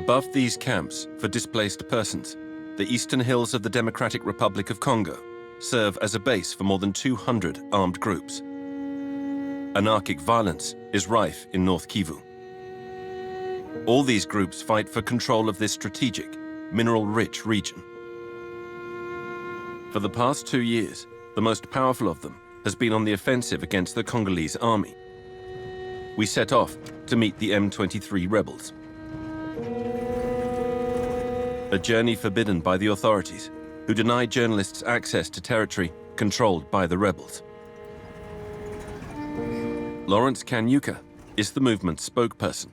Above these camps for displaced persons, the eastern hills of the Democratic Republic of Congo serve as a base for more than 200 armed groups. Anarchic violence is rife in North Kivu. All these groups fight for control of this strategic, mineral-rich region. For the past 2 years, the most powerful of them has been on the offensive against the Congolese army. We set off to meet the M23 rebels. A journey forbidden by the authorities, who deny journalists access to territory controlled by the rebels. Lawrence Kanyuka is the movement's spokesperson.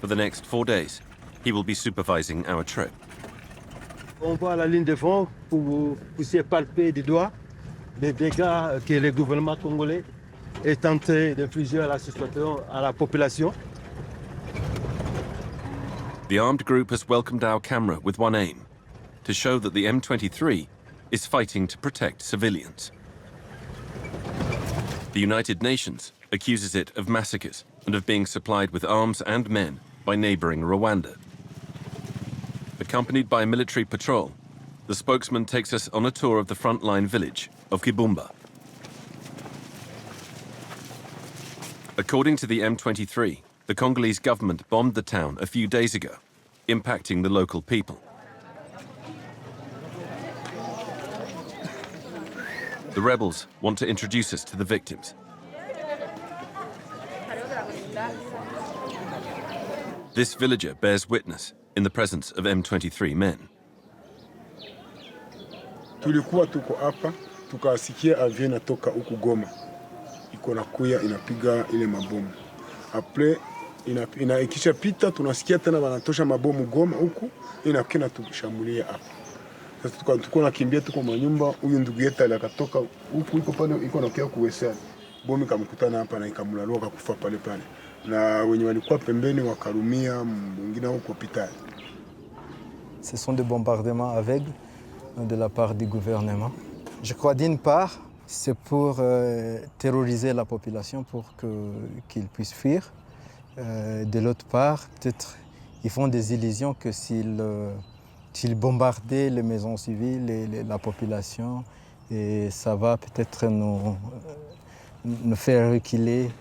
For the next 4 days, he will be supervising our trip. On va à la ligne de front pour vous pousser palper du doigt les dégâts que le gouvernement congolais est tenté d'infliger à la situation, à la population. The armed group has welcomed our camera with one aim, to show that the M23 is fighting to protect civilians. The United Nations accuses it of massacres and of being supplied with arms and men by neighboring Rwanda. Accompanied by military patrol, the spokesman takes us on a tour of the frontline village of Kibumba. According to the M23, the Congolese government bombed the town a few days ago, impacting the local people. The rebels want to introduce us to the victims. This villager bears witness in the presence of M23 men. Tulikuwa tuko hapa, tukasikia avion natoka huku Goma. Iko nakuya inapiga ile mabomu. Après ikisha pita tunasikia tena wanatosha mabomu Goma huku inakena tushambulia hapa. Sasa tuko nakimbia tuko manyumba, huyu ndugu yetu akatoka huku iko pale iko nakia kuwesa. Bomu ikamkutana hapa na ikamlalua kufa pale pale. Na wenye walikuwa pembeni wakarumia, mwingine huko hospitali. Ce sont des bombardements aveugles de la part du gouvernement. Je crois d'une part, c'est pour terroriser la population pour qu'ils puissent fuir. De l'autre part, peut-être ils font des illusions que s'ils bombardaient les maisons civiles et la population, et ça va peut-être nous faire reculer.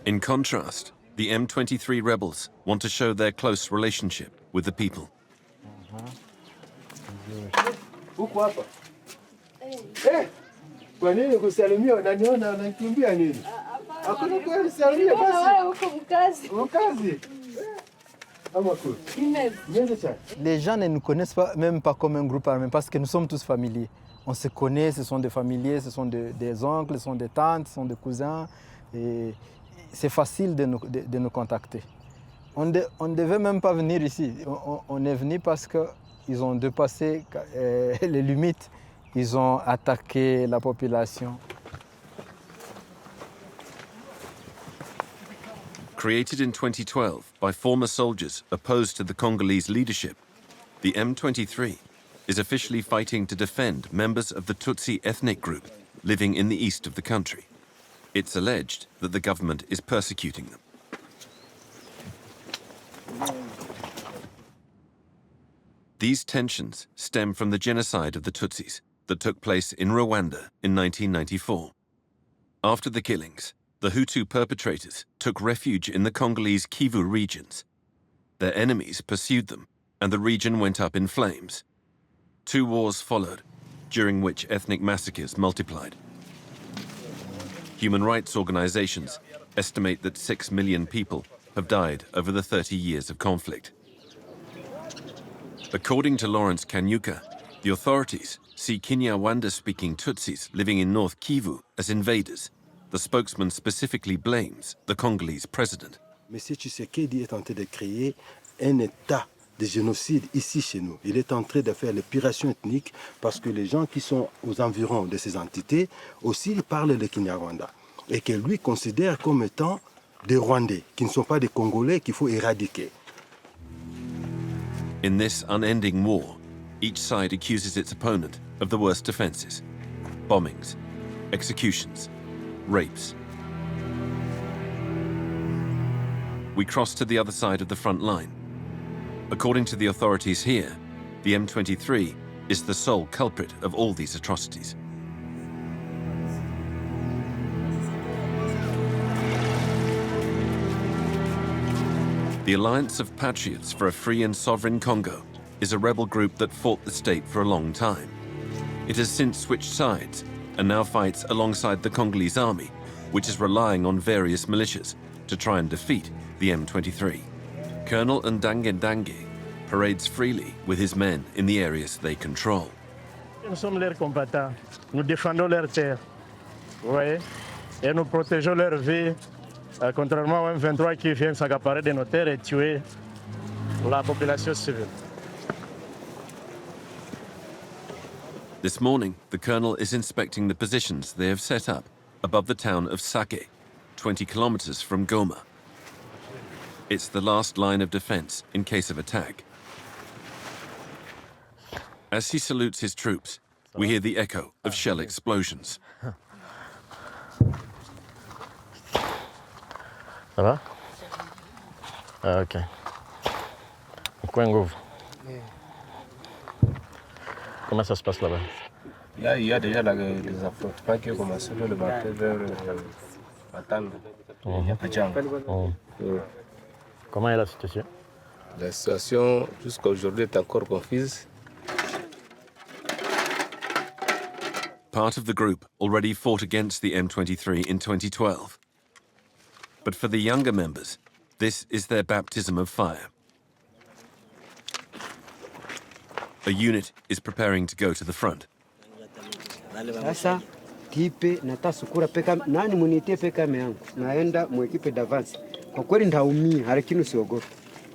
In contrast, the M23 rebels want to show their close relationship with the people. Les gens ne nous connaissent pas, même pas comme un groupe armé, parce que nous sommes tous familiers. On se connaît, ce sont des familiers, ce sont des oncles, ce sont des tantes, ce sont des cousins. Et c'est facile de nous contacter. On ne devait même pas venir ici. On est venu parce qu'ils ont dépassé les limites. Ils ont attaqué la population. Created in 2012 by former soldiers opposed to the Congolese leadership, the M23 is officially fighting to defend members of the Tutsi ethnic group living in the east of the country. It's alleged that the government is persecuting them. These tensions stem from the genocide of the Tutsis that took place in Rwanda in 1994. After the killings, the Hutu perpetrators took refuge in the Congolese Kivu regions. Their enemies pursued them, and the region went up in flames. 2 wars followed, during which ethnic massacres multiplied. Human rights organizations estimate that 6 million people have died over the 30 years of conflict. According to Lawrence Kanyuka, the authorities see Kinyarwanda-speaking Tutsis living in North Kivu as invaders. The spokesman specifically blames the Congolese president. M. Tshisekedi est en train de créer un état de génocide ici chez nous. Il est en train de faire l'épuration ethnique parce que les gens qui sont aux environs de ces entités aussi parlent le Kinyarwanda et que lui considère comme étant des Rwandais, qui ne sont pas des Congolais qu'il faut éradiquer. In this unending war, each side accuses its opponent of the worst offenses: bombings, executions, rapes. we cross to the other side of the front line. According to the authorities here, the M23 is the sole culprit of all these atrocities. The Alliance of Patriots for a Free and Sovereign Congo is a rebel group that fought the state for a long time. It has since switched sides and now fights alongside the Congolese army, which is relying on various militias to try and defeat the M23. Colonel Ndange parades freely with his men in the areas they control. Nous sommes leurs combattants. Nous défendons leur terre. Vous voyez? Et nous protégeons leur vie, contrairement au M23 qui vient s'accaparer de nos terres et tuer la population civile. This morning, the colonel is inspecting the positions they have set up above the town of Sake, 20 kilometers from Goma. It's the last line of defense in case of attack. As he salutes his troops, we hear the echo of shell explosions. Ça va? Ah, ok. Kwengo. Comment ça se passe là-bas? Là, il y a déjà les affrontements qui ont commencé le matin vers Matane. Comment est la situation? La situation jusqu'à aujourd'hui est encore confuse. Part of the group already fought against the M23 in 2012. But for the younger members, this is their baptism of fire. A unit is preparing to go to the front. Sasa tipe natasukura peka nani munitie peka yangu naenda mwekipe d'avance. Kwa kweli ndaumia lakini usiogope.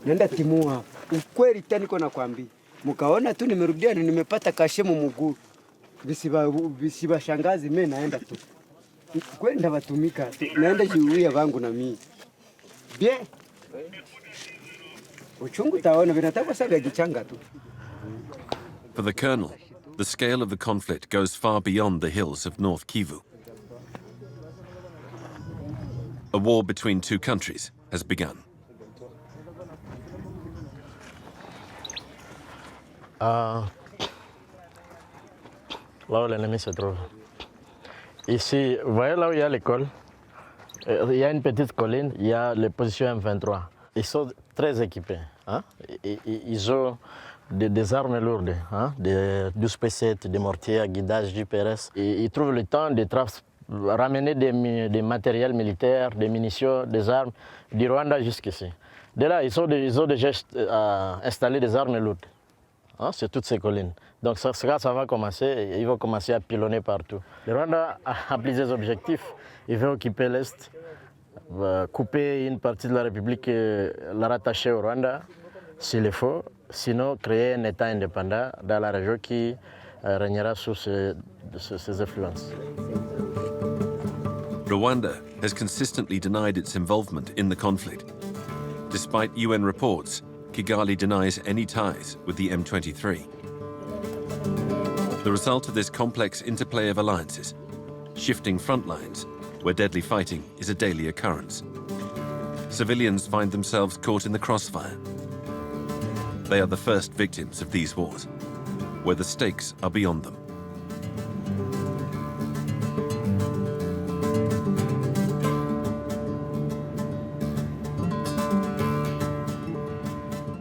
Naenda timua. Ukweli tena niko nakwambia. Mkaona tu nimerudia nimepata kashemu mguu. Visiba shangazi mimi naenda tu. Kweli ndabatumika. Naenda jiuia vangu na mimi. Bien. Uchungu taona vinataka saga gichanga tu. For the colonel, the scale of the conflict goes far beyond the hills of North Kivu. A war between two countries has begun. Là où l'ennemi se trouve. Ici, vous voyez là où il y a l'école, il y a une petite colline, il y a les positions M23. Ils sont très équipés. Hein? Ils ont des armes lourdes, hein? Des 12 P7, des mortiers à guidage GPRS. Et ils trouvent le temps de ramener des matériels militaires, des munitions, des armes du Rwanda jusqu'ici. De là, ils ont déjà installé des armes lourdes, hein, sur toutes ces collines. Donc ça va commencer, ils vont commencer à pilonner partout. Le Rwanda a plusieurs objectifs. Il veut occuper l'Est, couper une partie de la République, la rattacher au Rwanda, s'il le faut. Sinon, créer un État indépendant dans la région qui régnera sous ses influences. Rwanda has consistently denied its involvement in the conflict. Despite UN reports, Kigali denies any ties with the M23. The result of this complex interplay of alliances, shifting front lines, where deadly fighting is a daily occurrence. Civilians find themselves caught in the crossfire. They are the first victims of these wars, where the stakes are beyond them.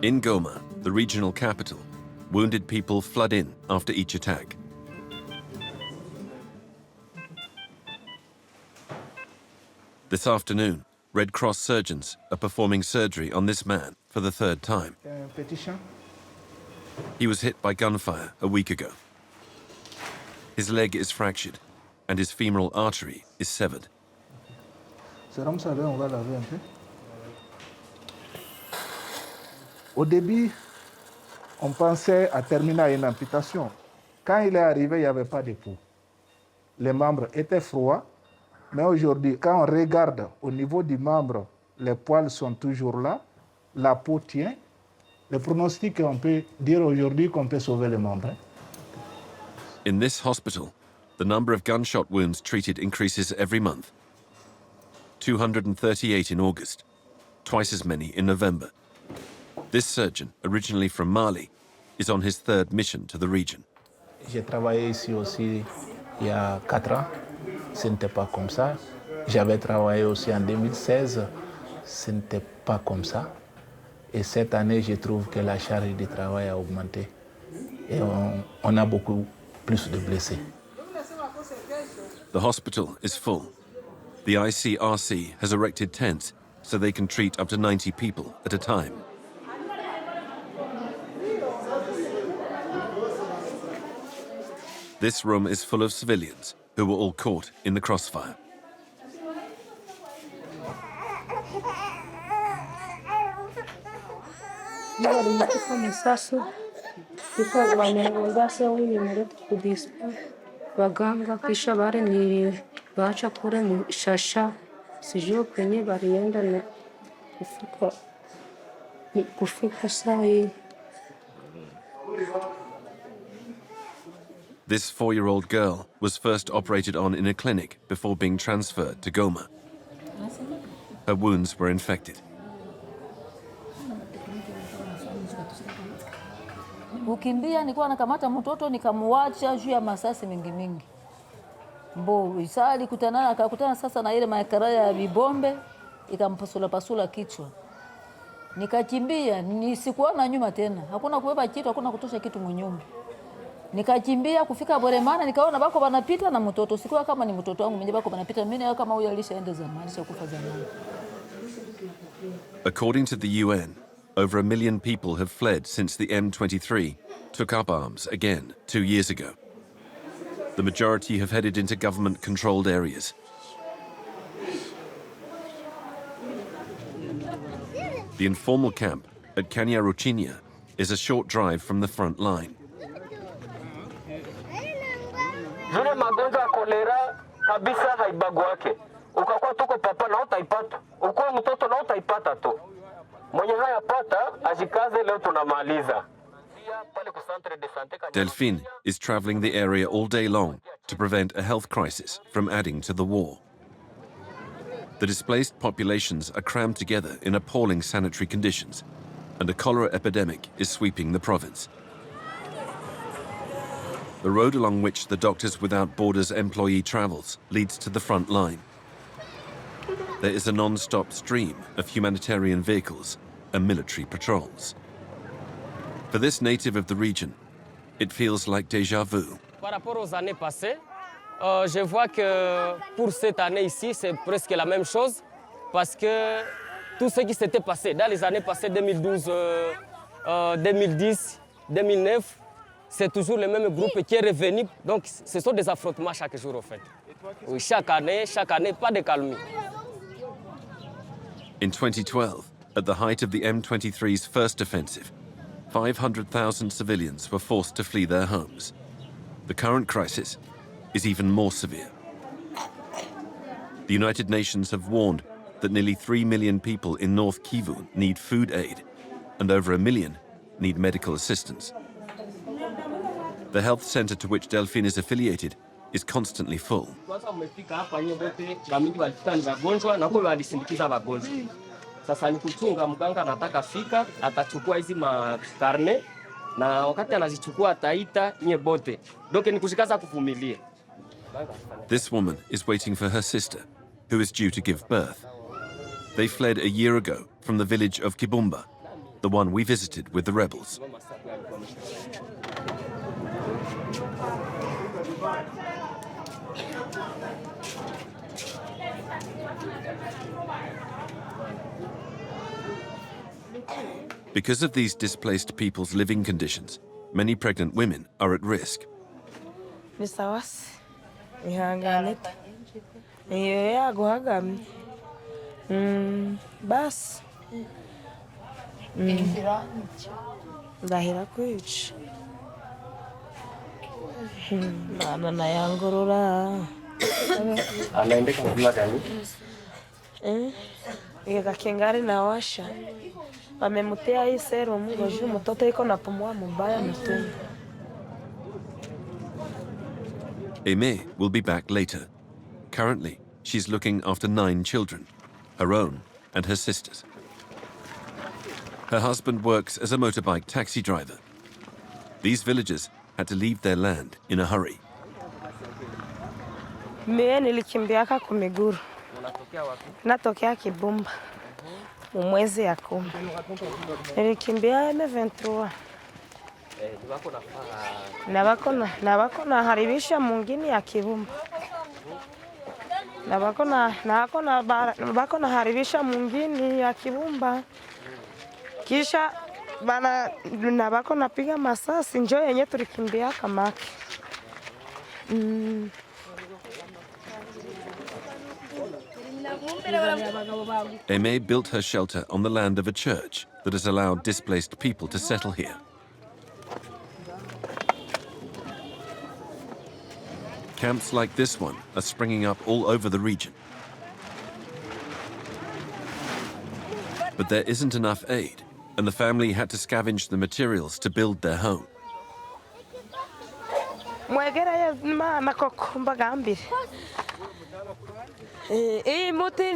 In Goma, the regional capital, wounded people flood in after each attack. This afternoon, Red Cross surgeons are performing surgery on this man for the third time. He was hit by gunfire a week ago. His leg is fractured and his femoral artery is severed. Au début, on pensait à terminer à une amputation. Quand il est arrivé, il n'y avait pas de pouls. Les membres étaient froids, mais aujourd'hui, quand on regarde au niveau du membre, les poils sont toujours là, la peau tient. Le pronostic, on peut dire aujourd'hui qu'on peut sauver le membre. In this hospital, the number of gunshot wounds treated increases every month. 238 in August, twice as many in November. This surgeon, originally from Mali, is on his third mission to the region. J'ai travaillé ici aussi il y a 4 ans. Ce n'était pas comme ça. J'avais travaillé aussi en 2016. Ce n'était pas comme ça. Et cette année, je trouve que la charge de travail a augmenté. Et on a beaucoup plus de blessés. The hospital is full. The ICRC has erected tents so they can treat up to 90 people at a time. This room is full of civilians who were all caught in the crossfire. Waganga kisha bare ni bacha kule mshasha sijui kwenye barienda na kufika saa hii. This 4-year-old girl was first operated on in a clinic before being transferred to Goma. Her wounds were infected. Ukimbia nilikuwa nakamata mtoto nikamuacha juu ya masasi mingi mingi. Mbo isali akakutana sasa na ile makara ya bibombe ikampasula pasula kichwa. Nikakimbia, nisikuona nyuma tena. Hakuna kubeba kitu, hakuna kutosha kitu mnyuma. Nikakimbia kufika Boremana nikaona bako banapita na mtoto. Sikuwa kama ni mtoto wangu mwenye bako banapita. Mimi kama huyo alishaenda zamani, alishakufa zamani. According to the UN, over 1 million people have fled since the M23 took up arms again 2 years ago. The majority have headed into government-controlled areas. The informal camp at Kanyaruchinya is a short drive from the front line. Zile magonjwa ya kolera kabisa haibagwake. Ukakuwa tuko papa na utaipata. Ukiwa mtoto na utaipata tu. Mwenye hayapata ajikaze, leo tunamaliza. Delphine is traveling the area all day long to prevent a health crisis from adding to the war. The displaced populations are crammed together in appalling sanitary conditions, and a cholera epidemic is sweeping the province. The road along which the Doctors Without Borders employee travels leads to the front line. There is a non-stop stream of humanitarian vehicles and military patrols. For this native of the region, it feels like déjà vu. Par rapport aux années passées, je vois que pour cette année ici, c'est presque la même chose, parce que tout ce qui s'était passé dans les années passées, 2012, 2010, 2009, c'est toujours le même groupe qui est revenu. Donc, ce sont des affrontements chaque jour, en fait. Oui, chaque année, pas de calme. In 2012, at the height of the M23's first offensive, 500,000 civilians were forced to flee their homes. The current crisis is even more severe. The United Nations have warned that nearly 3 million people in North Kivu need food aid, and over 1 million need medical assistance. The health center to which Delphine is affiliated is constantly full. Sasa ni kuchunga, mganga anataka fika, atachukua hizi makarne na wakati anazichukua ataita nye bote. Donc ni kushikaza kuvumilia. This woman is waiting for her sister, who is due to give birth. They fled a year ago from the village of Kibumba, the one we visited with the rebels. Because of these displaced people's living conditions, many pregnant women are at risk. Wamemutia hii serum juu mtoto iko napumua mbaya mtumbo. Aimee will be back later. Currently, she's looking after 9 children, her own and her sister's. Her husband works as a motorbike taxi driver. These villagers had to leave their land in a hurry. Mie nilikimbiaka kwa miguru. Natokea Kibumba. Mwezi ya 10. Nilikimbia M23. Na bako na haribisha mwingine ya Kibumba. Na bako na haribisha mwingine ya Kibumba. Kisha na bako napiga masasi njoo yenye tulikimbia kamaki. Aimee built her shelter on the land of a church that has allowed displaced people to settle here. Camps like this one are springing up all over the region. But there isn't enough aid, and the family had to scavenge the materials to build their home. Hii muti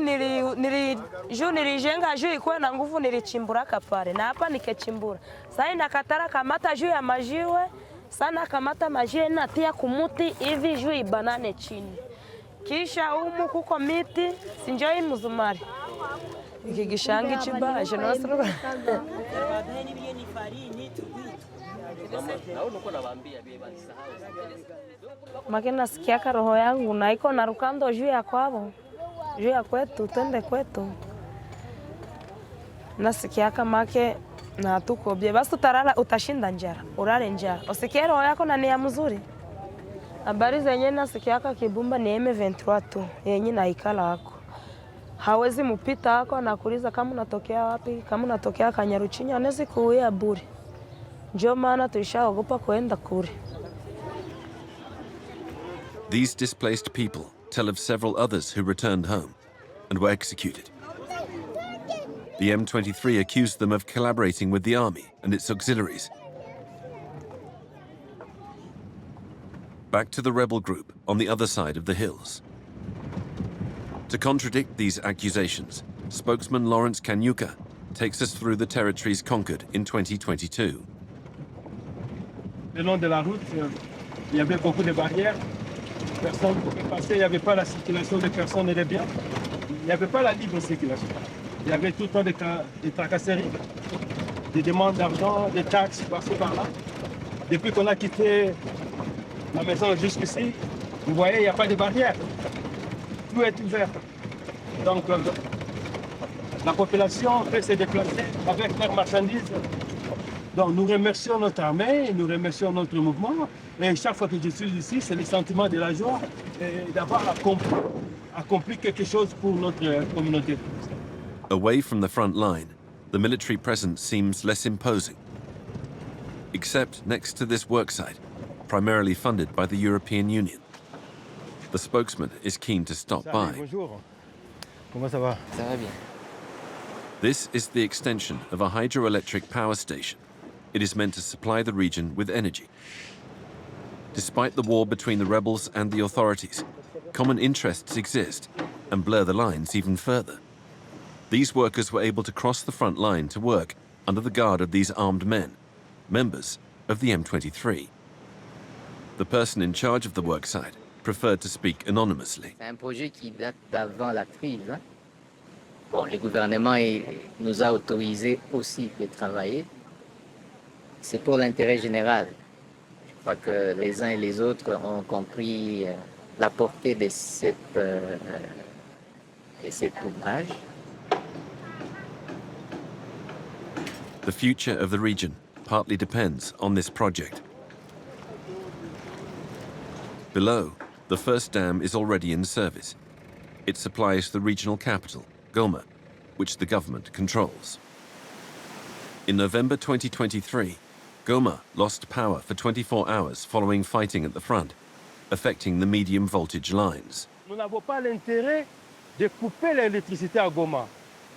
nilijenga juu ikuwe na nguvu, nilichimbura kapare na hapa nikechimbura. Sasa nakatara kamata juu ya majiwe, sana kamata majiwe natia kumuti hivi juu ibanane chini. Kisha humu kuko miti, sinjoi mzumari. Ikigishangi chiba, jenosro. Makina sikiaka roho yangu na iko narukando juu ya kwao. Juu ya kwetu, twende kwetu. Nasikiaka make na tuko bie. Basi utarara utashinda njara, urare njara. Usikie roho yako na nia mzuri. Habari zenye nasikiaka Kibumba ni M23 tu, yenye naikala hako. Hawezi mupita hako anakuuliza kama unatokea wapi, kama unatokea Kanyaruchinya, anaweza kuuia bure. Ndio maana tulishaogopa kwenda kure. These displaced people tell of several others who returned home and were executed. The M23 accused them of collaborating with the army and its auxiliaries. Back to the rebel group on the other side of the hills. To contradict these accusations, spokesman Lawrence Kanyuka takes us through the territories conquered in 2022. Le long de la route, il y avait beaucoup de barrières. Personne ne pouvait passer, il n'y avait pas la circulation de personnes et de biens. Il n'y avait pas la libre circulation. Il y avait tout le temps des tracasseries, des demandes d'argent, des taxes par-ci par-là. Depuis qu'on a quitté la maison jusqu'ici, vous voyez, il n'y a pas de barrières. Tout est ouvert. Donc, la population peut se déplacer avec leurs marchandises. Donc, nous remercions notre armée, nous remercions notre mouvement. Et chaque fois que je suis ici, c'est le sentiment de la joie d'avoir accompli quelque chose pour notre communauté. Away from the front line, the military presence seems less imposing. Except next to this worksite, primarily funded by the European Union. The spokesman is keen to stop by. Bonjour. Comment ça va? Ça va bien. This is the extension of a hydroelectric power station. It is meant to supply the region with energy. Despite the war between the rebels and the authorities, common interests exist and blur the lines even further. These workers were able to cross the front line to work under the guard of these armed men, members of the M23. The person in charge of the worksite preferred to speak anonymously. C'est un projet qui date d'avant la crise. Hein? Bon, le gouvernement nous a autorisé aussi de travailler. C'est pour l'intérêt général. Je crois que les uns et les autres ont compris la portée de cet ouvrage. The future of the region partly depends on this project. Below, the first dam is already in service. It supplies the regional capital, Goma, which the government controls. In November 2023, Goma lost power for 24 hours following fighting at the front, affecting the medium voltage lines. Nous n'avons pas l'intérêt de couper l'électricité à Goma.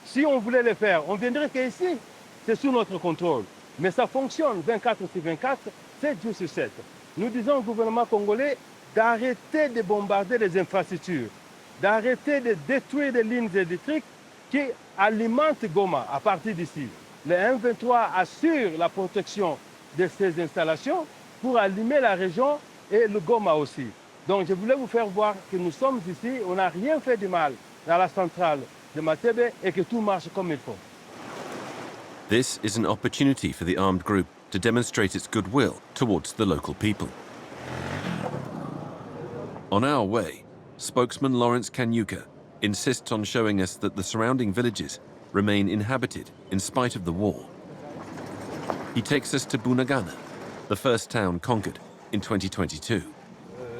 Si on voulait le faire, on viendrait qu'ici, c'est sous notre contrôle. Mais ça fonctionne 24 sur 24, 7 jours sur 7. Nous disons au gouvernement congolais d'arrêter de bombarder les infrastructures, d'arrêter de détruire les lignes électriques qui alimentent Goma à partir d'ici. les M23 assurent la protection de ces installations pour allumer la région et le Goma aussi. Donc je voulais vous faire voir que nous sommes ici, on n'a rien fait de mal dans la centrale de Matebe et que tout marche comme il faut. This is an opportunity for the armed group to demonstrate its goodwill towards the local people. On our way, spokesman Lawrence Kanyuka insists on showing us that the surrounding villages remain inhabited in spite of the war. He takes us to Bunagana, the first town conquered in 2022.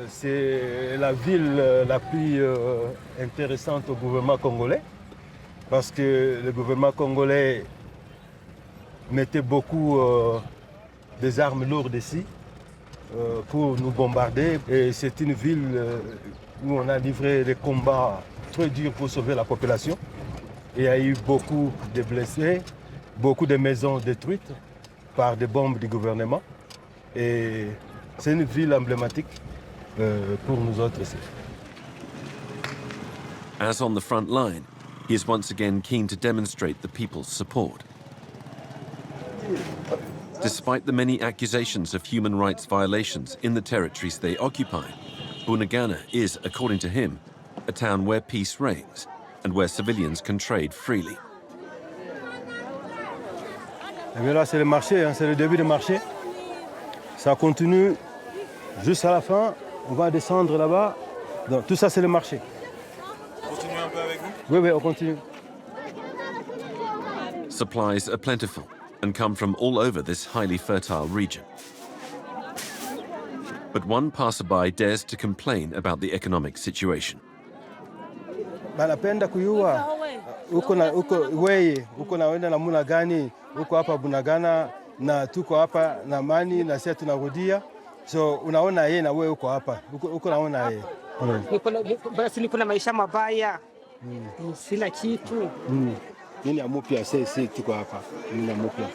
C'est la ville la plus intéressante au gouvernement congolais parce que le gouvernement congolais mettait beaucoup des armes lourdes ici pour nous bombarder. Et c'est une ville où on a livré des combats très durs pour sauver la population. Il y a eu beaucoup de blessés, beaucoup de maisons détruites par des bombes du gouvernement. Et c'est une ville emblématique pour nous autres ici. As on the front line, he is once again keen to demonstrate the people's support. Despite the many accusations of human rights violations in the territories they occupy, Bunagana is, according to him, a town where peace reigns and where civilians can trade freely. Et bien là, c'est le marché, hein, c'est le début du marché. Ça continue jusqu'à la fin. On va descendre là-bas. Donc tout ça, c'est le marché. Continuez un peu avec vous? Oui, oui, on continue. Supplies are plentiful and come from all over this highly fertile region. But one passerby dares to complain about the economic situation. Banapenda kuyua uko naenda namuna gani, uko hapa Bunagana na tuko hapa na amani na sisi tunarudia. So unaona yeye na wewe uko hapa. Uko naona yeye. Basi niko na maisha mabaya. Sina kitu. Nini amupya sisi tuko hapa. Nini amupya.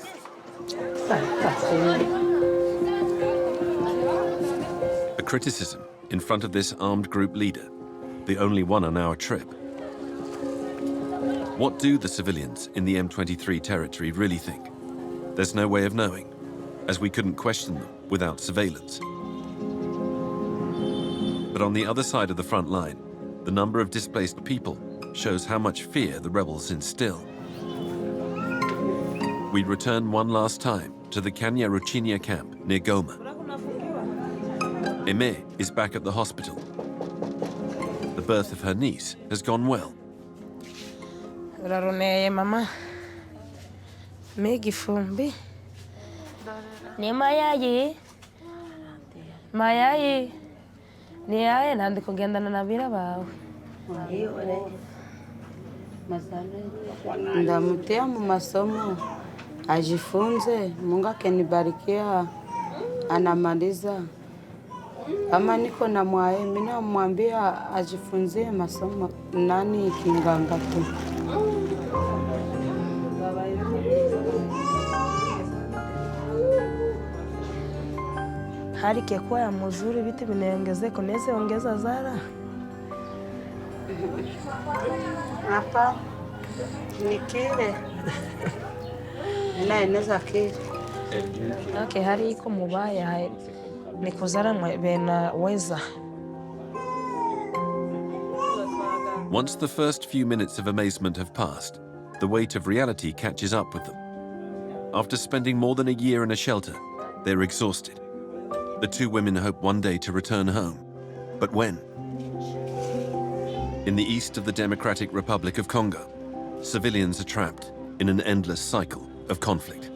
A criticism in front of this armed group leader, the only one on our trip. What do the civilians in the M23 territory really think? There's no way of knowing, as we couldn't question them without surveillance. But on the other side of the front line, the number of displaced people shows how much fear the rebels instill. We return one last time to the Kanyaruchinya camp near Goma. Aimee is back at the hospital. The birth of her niece has gone well. Mama. Megifumbi. Ni mayayi. Mayayi. Ni yaye nandi kugendana na bira bawe. Ndamutia mu masomo ajifunze, Mungu akenibarikia anamaliza. Kama niko na mwae, mimi namwambia ajifunzie masomo nani kinganga tu. Hali kekuwa ya mzuri vitu vinaongezeka, unaweza ongeza zara. Hapa ni kile. Inaweza kile. Okay, hali iko mubaya. Ni kuzara benaweza. Once the first few minutes of amazement have passed, the weight of reality catches up with them. After spending more than a year in a shelter, they're exhausted. The two women hope one day to return home. But when? In the east of the Democratic Republic of Congo, civilians are trapped in an endless cycle of conflict.